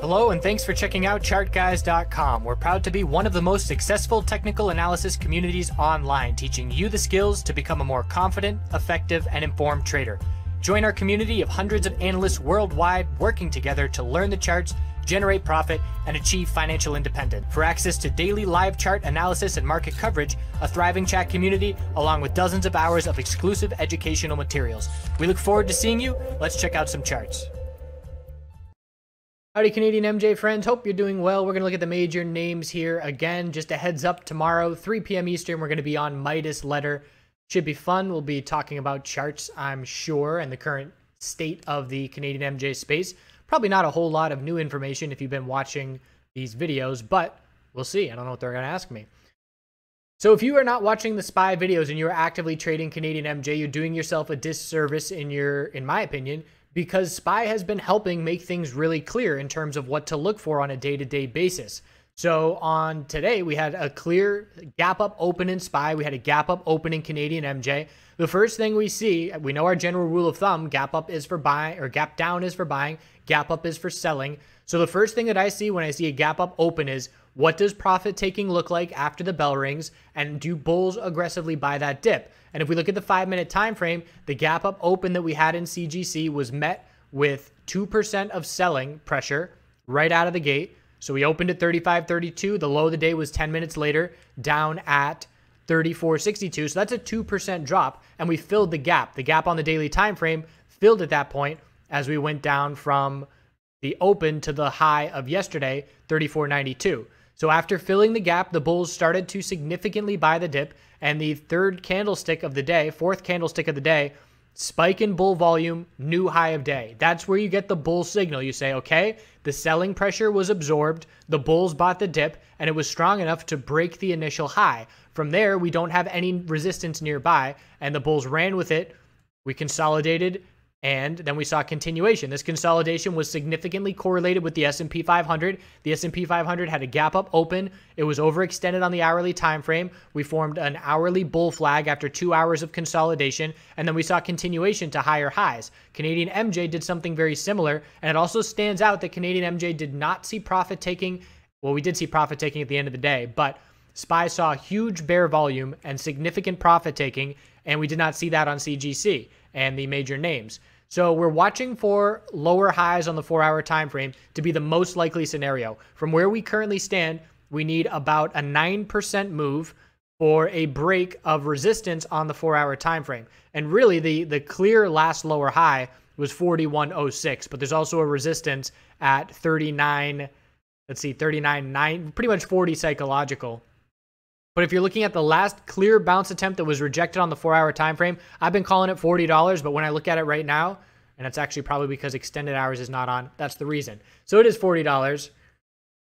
Hello and thanks for checking out ChartGuys.com. We're proud to be one of the most successful technical analysis communities online, teaching you the skills to become a more confident, effective, and informed trader. Join our community of hundreds of analysts worldwide working together to learn the charts, generate profit, and achieve financial independence. For access to daily live chart analysis and market coverage, a thriving chat community, along with dozens of hours of exclusive educational materials. We look forward to seeing you. Let's check out some charts. Howdy Canadian MJ friends, hope you're doing well. We're going to look at the major names here again. Just a heads up, tomorrow, 3 p.m. Eastern, we're going to be on Midas Letter. Should be fun. We'll be talking about charts, I'm sure, and the current state of the Canadian MJ space. Probably not a whole lot of new information if you've been watching these videos, but we'll see. I don't know what they're going to ask me. So if you are not watching the SPY videos and you're actively trading Canadian MJ, you're doing yourself a disservice in my opinion, because SPY has been helping make things really clear in terms of what to look for on a day-to-day basis. So on today, we had a clear gap up open in SPY. We had a gap up open in Canadian MJ. The first thing we see, we know our general rule of thumb, gap up is for buying, or gap down is for buying, gap up is for selling. So the first thing that I see when I see a gap up open is, what does profit taking look like after the bell rings, and do bulls aggressively buy that dip? And if we look at the 5-minute time frame, the gap up open that we had in CGC was met with 2% of selling pressure right out of the gate. So we opened at 35.32. The low of the day was 10 minutes later, down at 34.62. So that's a 2% drop, and we filled the gap. The gap on the daily time frame filled at that point as we went down from the open to the high of yesterday, 34.92. So after filling the gap, the bulls started to significantly buy the dip, and the fourth candlestick of the day, spike in bull volume, new high of day. That's where you get the bull signal. You say, okay, the selling pressure was absorbed, the bulls bought the dip, and it was strong enough to break the initial high. From there, we don't have any resistance nearby, and the bulls ran with it. We consolidated, and then we saw continuation. This consolidation was significantly correlated with the S&P 500. The S&P 500 had a gap up open. It was overextended on the hourly time frame. We formed an hourly bull flag after 2 hours of consolidation, and then we saw continuation to higher highs. Canadian MJ did something very similar, and it also stands out that Canadian MJ did not see profit taking. Well, we did see profit taking at the end of the day, but SPY saw huge bear volume and significant profit taking, and we did not see that on CGC and the major names. So we're watching for lower highs on the 4-hour time frame to be the most likely scenario. From where we currently stand, we need about a 9% move for a break of resistance on the 4-hour time frame. And really, the clear last lower high was 41.06, but there's also a resistance at 39, let's see, 39.9, pretty much 40 psychological. But if you're looking at the last clear bounce attempt that was rejected on the 4-hour time frame, I've been calling it $40, but when I look at it right now, and it's actually probably because extended hours is not on, that's the reason. So it is $40.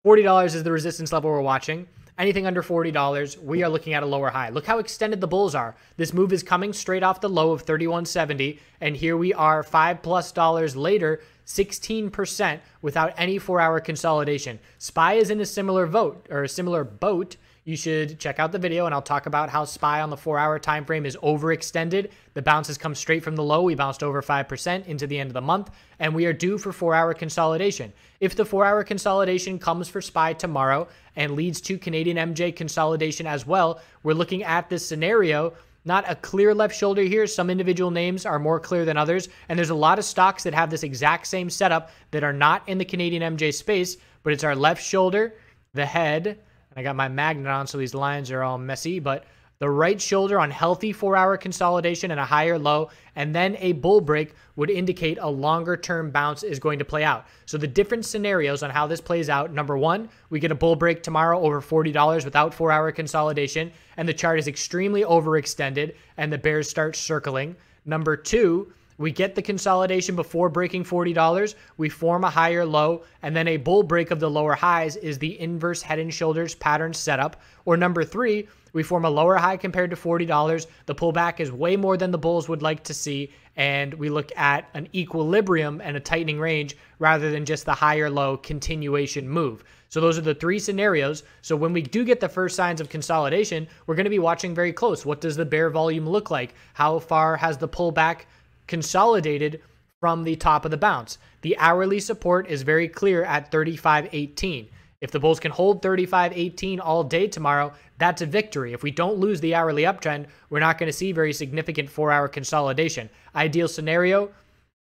$40 is the resistance level we're watching. Anything under $40, we are looking at a lower high. Look how extended the bulls are. This move is coming straight off the low of 31.70, and here we are $5+ later, 16% without any 4-hour consolidation. SPY is in a similar boat. You should check out the video, and I'll talk about how SPY on the 4-hour time frame is overextended. The bounces come straight from the low. We bounced over 5% into the end of the month, and we are due for 4-hour consolidation. If the 4-hour consolidation comes for SPY tomorrow and leads to Canadian MJ consolidation as well, we're looking at this scenario, not a clear left shoulder here. Some individual names are more clear than others, and there's a lot of stocks that have this exact same setup that are not in the Canadian MJ space, but it's our left shoulder, the head. I got my magnet on, so these lines are all messy, but the right shoulder on healthy 4-hour consolidation and a higher low, and then a bull break would indicate a longer-term bounce is going to play out. So the different scenarios on how this plays out, number one, we get a bull break tomorrow over $40 without 4-hour consolidation, and the chart is extremely overextended, and the bears start circling. Number two, we get the consolidation before breaking $40, we form a higher low, and then a bull break of the lower highs is the inverse head and shoulders pattern setup. Or number three, we form a lower high compared to $40. The pullback is way more than the bulls would like to see, and we look at an equilibrium and a tightening range rather than just the higher low continuation move. So those are the three scenarios. So when we do get the first signs of consolidation, we're going to be watching very close. What does the bear volume look like? How far has the pullback consolidated from the top of the bounce. The hourly support is very clear at 35.18. If the bulls can hold 35.18 all day tomorrow, that's a victory. If we don't lose the hourly uptrend, we're not going to see very significant 4-hour consolidation. Ideal scenario,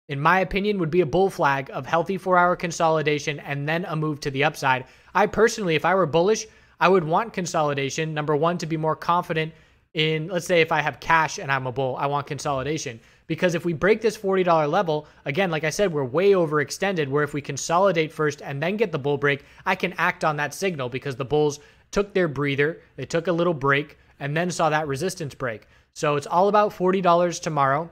in my opinion, would be a bull flag of healthy 4-hour consolidation and then a move to the upside. I personally, if I were bullish, I would want consolidation. Number one, to be more confident in, let's say if I have cash and I'm a bull, I want consolidation. Because if we break this $40 level, again, like I said, we're way overextended, where if we consolidate first and then get the bull break, I can act on that signal because the bulls took their breather, they took a little break, and then saw that resistance break. So it's all about $40 tomorrow.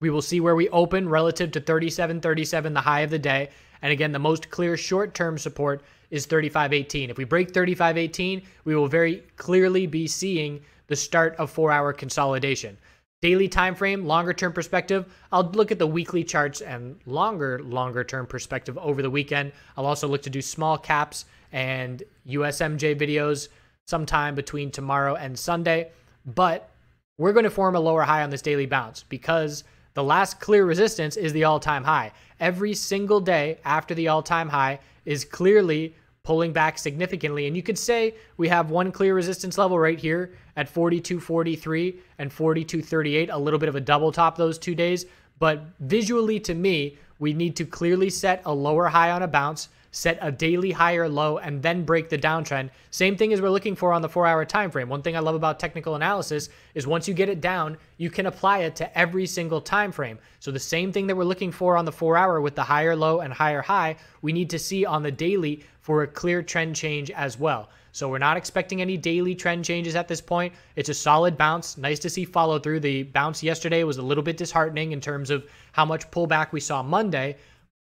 We will see where we open relative to 37.37, the high of the day. And again, the most clear short-term support is 35.18. If we break 35.18, we will very clearly be seeing the start of 4-hour consolidation. Daily time frame, longer term perspective, I'll look at the weekly charts and longer term perspective over the weekend. I'll also look to do small caps and USMJ videos sometime between tomorrow and Sunday. But we're going to form a lower high on this daily bounce because the last clear resistance is the all-time high. Every single day after the all-time high is clearly pulling back significantly. And you could say we have one clear resistance level right here at 42.43 and 42.38, a little bit of a double top those 2 days. But visually to me, we need to clearly set a lower high on a bounce, set a daily higher low, and then break the downtrend. Same thing as we're looking for on the 4-hour time frame. One thing I love about technical analysis is once you get it down, you can apply it to every single time frame. So the same thing that we're looking for on the 4-hour with the higher low and higher high, we need to see on the daily for a clear trend change as well. So we're not expecting any daily trend changes at this point. It's a solid bounce. Nice to see follow through. The bounce yesterday was a little bit disheartening in terms of how much pullback we saw Monday,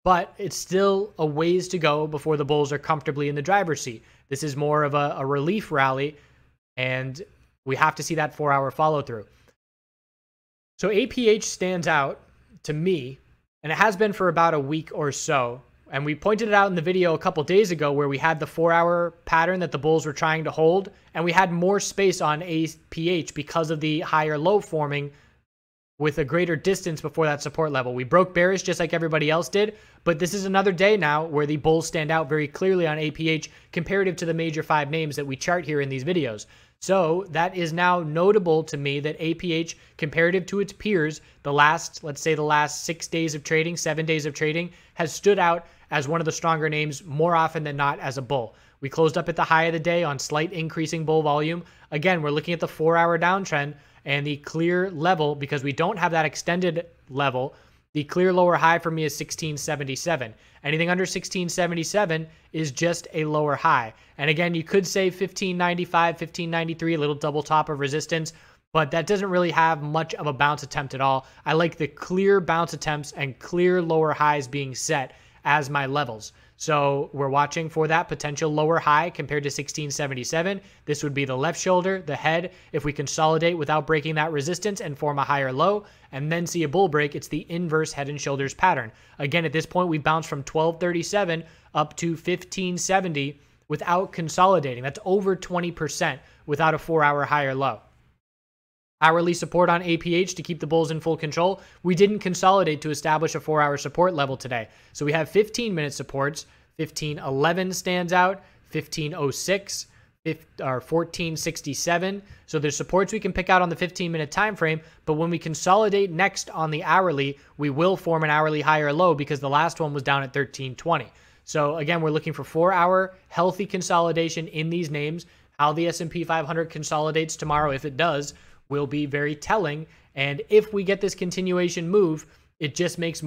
but it's still a ways to go before the bulls are comfortably in the driver's seat. This is more of a relief rally, and we have to see that 4-hour follow through. So APH stands out to me, and it has been for about a week or so. And we pointed it out in the video a couple days ago where we had the 4-hour pattern that the bulls were trying to hold, and we had more space on APH because of the higher low forming with a greater distance before that support level. We broke bearish just like everybody else did, but this is another day now where the bulls stand out very clearly on APH comparative to the major 5 names that we chart here in these videos. So that is now notable to me that APH, comparative to its peers, let's say the last 6 days of trading, 7 days of trading, has stood out as one of the stronger names more often than not as a bull. We closed up at the high of the day on slight increasing bull volume. Again, we're looking at the 4-hour downtrend and the clear level, because we don't have that extended level, the clear lower high for me is 1677. Anything under 1677 is just a lower high. And again, you could say 1595, 1593, a little double top of resistance, but that doesn't really have much of a bounce attempt at all. I like the clear bounce attempts and clear lower highs being set as my levels. So we're watching for that potential lower high compared to 1677. This would be the left shoulder, the head. If we consolidate without breaking that resistance and form a higher low and then see a bull break, it's the inverse head and shoulders pattern. Again, at this point, we bounced from 1237 up to 1570 without consolidating. That's over 20% without a 4-hour higher low. Hourly support on APH to keep the bulls in full control. We didn't consolidate to establish a 4-hour support level today. So we have 15-minute supports. 1511 stands out, 1506, or 1467. So there's supports we can pick out on the 15-minute time frame, but when we consolidate next on the hourly, we will form an hourly higher low because the last one was down at 1320. So again, we're looking for 4-hour healthy consolidation in these names. How the S&P 500 consolidates tomorrow, if it does, will be very telling. And if we get this continuation move, it just makes it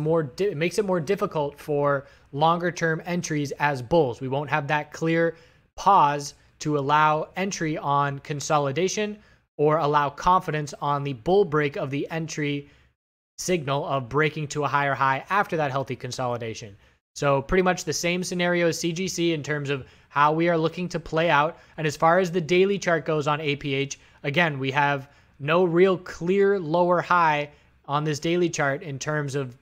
more difficult for longer term entries as bulls. We won't have that clear pause to allow entry on consolidation or allow confidence on the bull break of the entry signal of breaking to a higher high after that healthy consolidation. So pretty much the same scenario as CGC in terms of how we are looking to play out. And as far as the daily chart goes on APH, again, we have no real clear lower high on this daily chart in terms of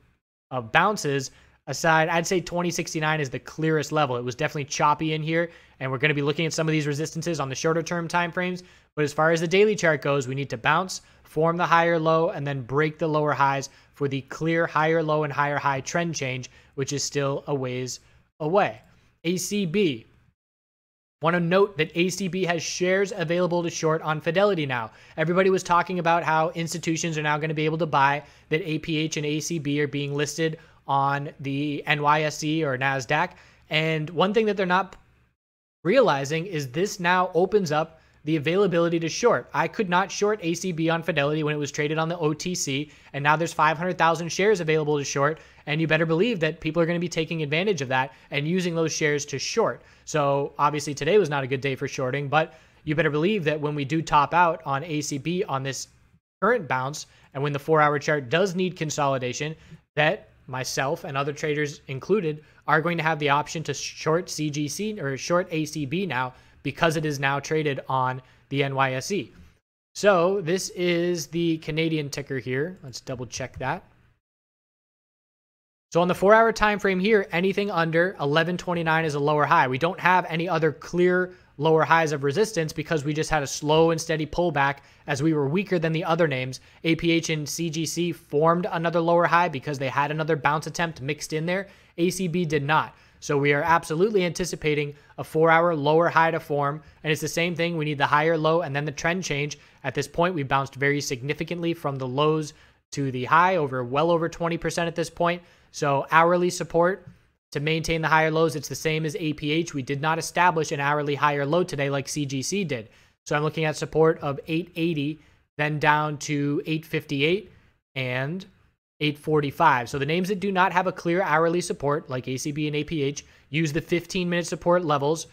bounces. Aside, I'd say 2069 is the clearest level. It was definitely choppy in here, and we're going to be looking at some of these resistances on the shorter term time frames. But as far as the daily chart goes, we need to bounce, form the higher low, and then break the lower highs for the clear higher low and higher high trend change, which is still a ways away. ACB. Want to note that ACB has shares available to short on Fidelity now. Everybody was talking about how institutions are now going to be able to buy, that APH and ACB are being listed on the NYSE or NASDAQ. And one thing that they're not realizing is this now opens up the availability to short. I could not short ACB on Fidelity when it was traded on the OTC, and now there's 500,000 shares available to short, and you better believe that people are going to be taking advantage of that and using those shares to short. So obviously today was not a good day for shorting, but you better believe that when we do top out on ACB on this current bounce, and when the 4-hour chart does need consolidation, that myself and other traders included are going to have the option to short CGC or short ACB now, because it is now traded on the NYSE. So this is the Canadian ticker here. Let's double check that. So on the 4-hour time frame here, anything under 1129 is a lower high. We don't have any other clear lower highs of resistance because we just had a slow and steady pullback as we were weaker than the other names. APH and CGC formed another lower high because they had another bounce attempt mixed in there. ACB did not. So we are absolutely anticipating a 4-hour lower high to form. And it's the same thing. We need the higher low and then the trend change. At this point, we bounced very significantly from the lows to the high, well over 20% at this point. So hourly support to maintain the higher lows, it's the same as APH. We did not establish an hourly higher low today like CGC did. So I'm looking at support of 880, then down to 858 and 845. So the names that do not have a clear hourly support, like ACB and APH, use the 15-minute support levels.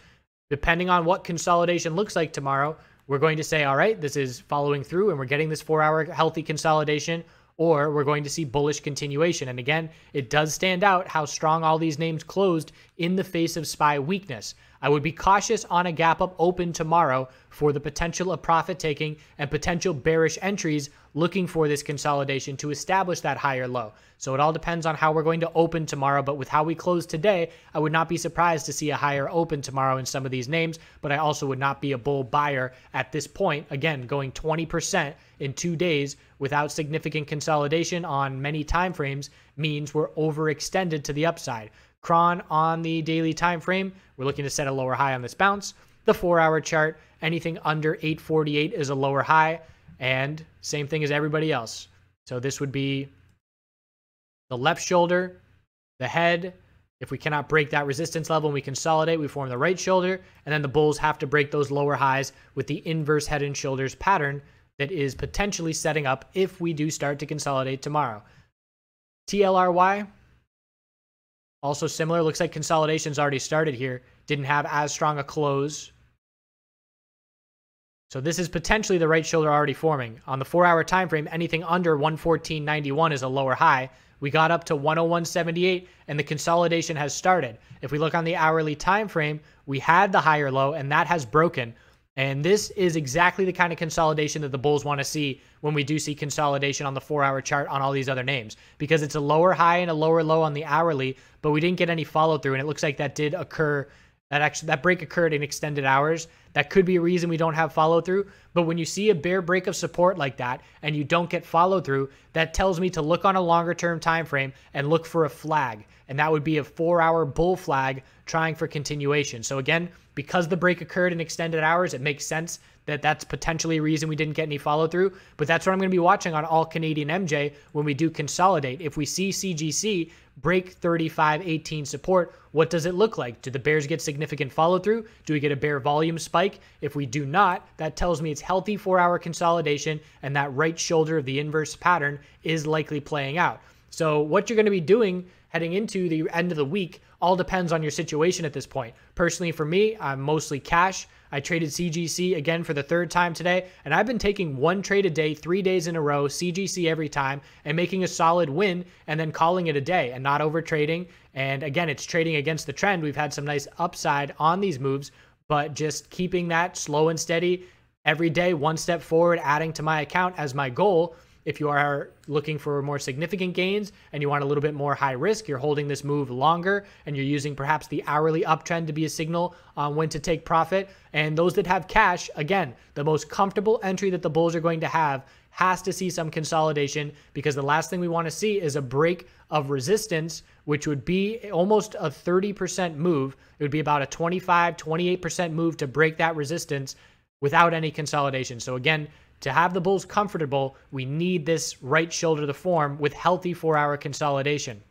Depending on what consolidation looks like tomorrow, we're going to say, all right, this is following through and we're getting this 4-hour healthy consolidation, or we're going to see bullish continuation. And again, it does stand out how strong all these names closed in the face of SPY weakness. I would be cautious on a gap up open tomorrow for the potential of profit taking and potential bearish entries looking for this consolidation to establish that higher low. So it all depends on how we're going to open tomorrow. But with how we close today, I would not be surprised to see a higher open tomorrow in some of these names. But I also would not be a bull buyer at this point. Again, going 20% in 2 days without significant consolidation on many time frames means we're overextended to the upside. Cron on the daily time frame, we're looking to set a lower high on this bounce. The 4-hour chart, anything under 848 is a lower high, and same thing as everybody else. So this would be the left shoulder, the head. If we cannot break that resistance level and we consolidate, we form the right shoulder, and then the bulls have to break those lower highs with the inverse head and shoulders pattern that is potentially setting up if we do start to consolidate tomorrow. TLRY, also similar. Looks like consolidation's already started here. Didn't have as strong a close. So this is potentially the right shoulder already forming. On the 4-hour time frame, anything under 114.91 is a lower high. We got up to 101.78 and the consolidation has started. If we look on the hourly time frame, we had the higher low and that has broken. And this is exactly the kind of consolidation that the bulls want to see when we do see consolidation on the 4-hour chart on all these other names, because it's a lower high and a lower low on the hourly, but we didn't get any follow through. And it looks like that did occur. That break occurred in extended hours. That could be a reason we don't have follow through. But when you see a bear break of support like that and you don't get follow through, that tells me to look on a longer term time frame and look for a flag. And that would be a 4-hour bull flag trying for continuation. So again, because the break occurred in extended hours, it makes sense that that's potentially a reason we didn't get any follow through. But that's what I'm going to be watching on all Canadian MJ when we do consolidate. If we see CGC break 35.18 support, what does it look like? Do the bears get significant follow through? Do we get a bear volume spike? If we do not, that tells me it's healthy 4-hour consolidation and that right shoulder of the inverse pattern is likely playing out. So what you're going to be doing heading into the end of the week all depends on your situation at this point. Personally, for me, I'm mostly cash. I traded CGC again for the 3rd time today, and I've been taking one trade a day, 3 days in a row, CGC every time, and making a solid win, and then calling it a day and not over trading. And again, it's trading against the trend. We've had some nice upside on these moves, but just keeping that slow and steady every day, one step forward, adding to my account as my goal. If you are looking for more significant gains and you want a little bit more high risk, you're holding this move longer and you're using perhaps the hourly uptrend to be a signal on when to take profit. And those that have cash, again, the most comfortable entry that the bulls are going to have has to see some consolidation, because the last thing we want to see is a break of resistance, which would be almost a 30% move. It would be about a 25, 28% move to break that resistance without any consolidation. So again, to have the bulls comfortable, we need this right shoulder to form with healthy 4-hour consolidation.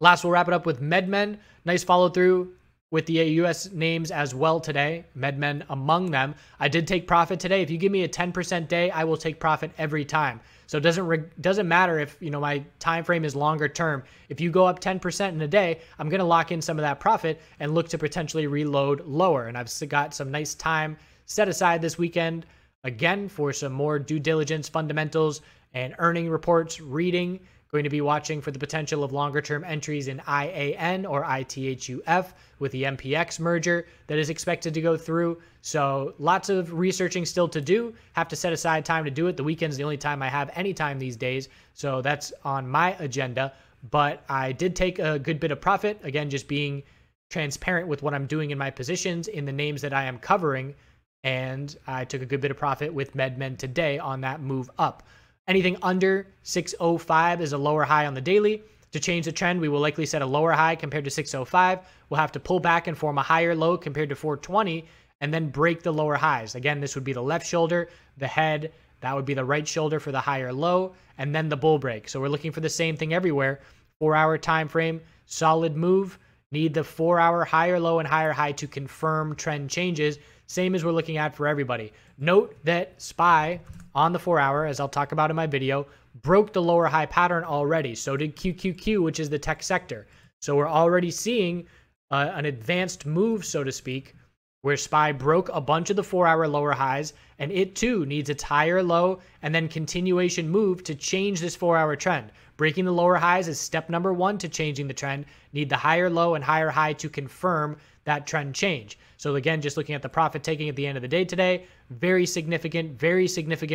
Last, we'll wrap it up with MedMen. Nice follow through with the US names as well today. MedMen among them. I did take profit today. If you give me a 10% day, I will take profit every time. So it doesn't matter if, you know, my time frame is longer term. If you go up 10% in a day, I'm going to lock in some of that profit and look to potentially reload lower. And I've got some nice time set aside this weekend again for some more due diligence fundamentals and earning reports reading. Going to be watching for the potential of longer term entries in IAN or ITHUF with the MPX merger that is expected to go through. So lots of researching still to do. Have to set aside time to do it. The weekend's the only time I have any time these days. So that's on my agenda. But I did take a good bit of profit. Again, just being transparent with what I'm doing in my positions in the names that I am covering. And I took a good bit of profit with MedMen today on that move up. Anything under 605 is a lower high on the daily. To change the trend, we will likely set a lower high compared to 605. We'll have to pull back and form a higher low compared to 420 and then break the lower highs. Again, this would be the left shoulder, the head, that would be the right shoulder for the higher low, and then the bull break. So we're looking for the same thing everywhere. 4-hour time frame, solid move. Need the 4-hour higher low and higher high to confirm trend changes. Same as we're looking at for everybody. Note that SPY on the 4-hour, as I'll talk about in my video, broke the lower high pattern already. So did QQQ, which is the tech sector. So we're already seeing an advanced move, so to speak, where SPY broke a bunch of the 4-hour lower highs, and it too needs its higher low and then continuation move to change this 4-hour trend. Breaking the lower highs is step number 1 to changing the trend. Need the higher low and higher high to confirm that trend change. So again, just looking at the profit taking at the end of the day today, very significant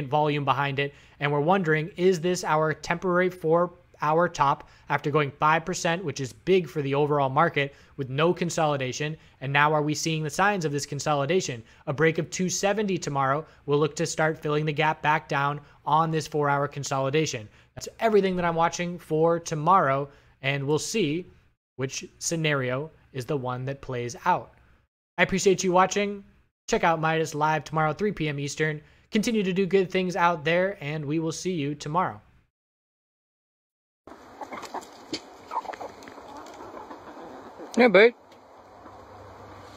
volume behind it. And we're wondering, is this our temporary 4-hour top after going 5%, which is big for the overall market with no consolidation? And now are we seeing the signs of this consolidation? A break of 270 tomorrow will look to start filling the gap back down on this 4-hour consolidation. That's everything that I'm watching for tomorrow, and we'll see which scenario is the one that plays out. I appreciate you watching. Check out Midas live tomorrow, 3 p.m. Eastern. Continue to do good things out there, and we will see you tomorrow. Yeah, bud.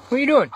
What are you doing?